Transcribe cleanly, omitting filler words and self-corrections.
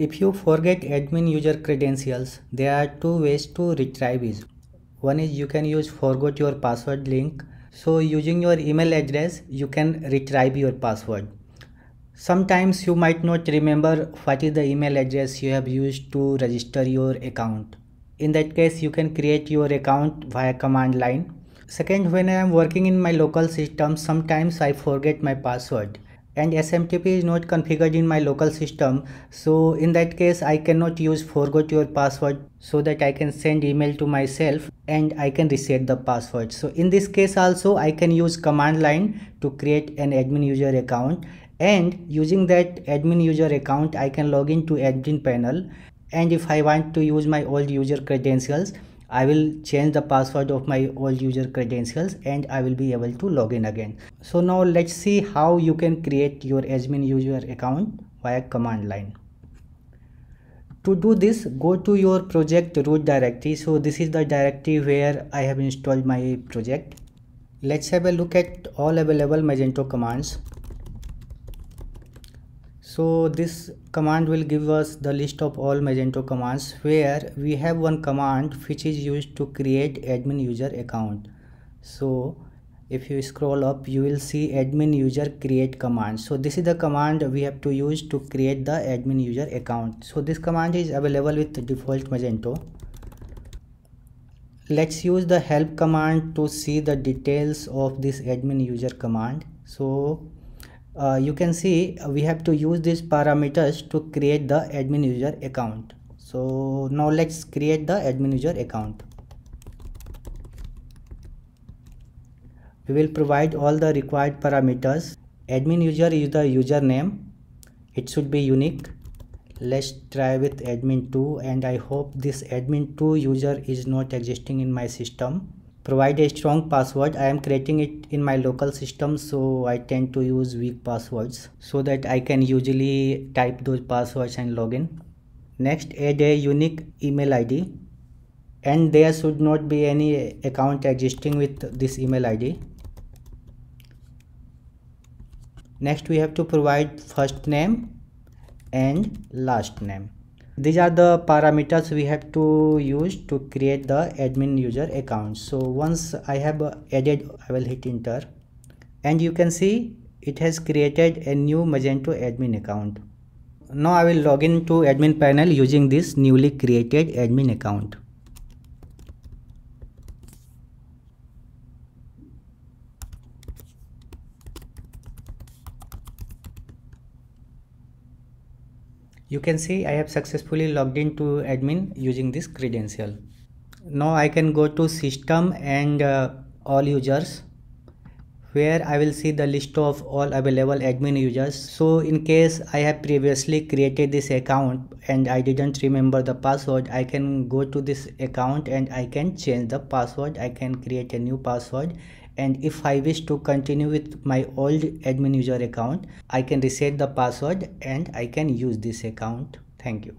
If you forget admin user credentials, there are two ways to retrieve it. One is you can use forgot your password link. So using your email address, you can retrieve your password. Sometimes you might not remember what is the email address you have used to register your account. In that case, you can create your account via command line. Second, when I am working in my local system, sometimes I forget my password and SMTP is not configured in my local system. So in that case, I cannot use forgot your password so that I can send email to myself and I can reset the password. So in this case also, I can use command line to create an admin user account, and using that admin user account, I can log into admin panel. And if I want to use my old user credentials, I will change the password of my old user credentials and I will be able to log in again. So now let's see how you can create your admin user account via command line. To do this, go to your project root directory. So this is the directory where I have installed my project. Let's have a look at all available Magento commands. So this command will give us the list of all Magento commands, where we have one command which is used to create admin user account. So if you scroll up, you will see admin user create command. So this is the command we have to use to create the admin user account. So this command is available with the default Magento. Let's use the help command to see the details of this admin user command. So you can see we have to use these parameters to create the admin user account. So now let's create the admin user account. We will provide all the required parameters. Admin user is the username. It should be unique. Let's try with admin2, and I hope this admin2 user is not existing in my system. Provide a strong password. I am creating it in my local system, so I tend to use weak passwords so that I can usually type those passwords and log in. Next, add a unique email ID, and there should not be any account existing with this email ID. Next, we have to provide first name and last name. These are the parameters we have to use to create the admin user account. So once I have added, I will hit enter, and you can see it has created a new Magento admin account. Now I will log in to admin panel using this newly created admin account. You can see I have successfully logged into admin using this credential. Now I can go to system and all users, where I will see the list of all available admin users. So in case I have previously created this account and I didn't remember the password, I can go to this account and I can change the password. I can create a new password, and if I wish to continue with my old admin user account, I can reset the password and I can use this account. Thank you.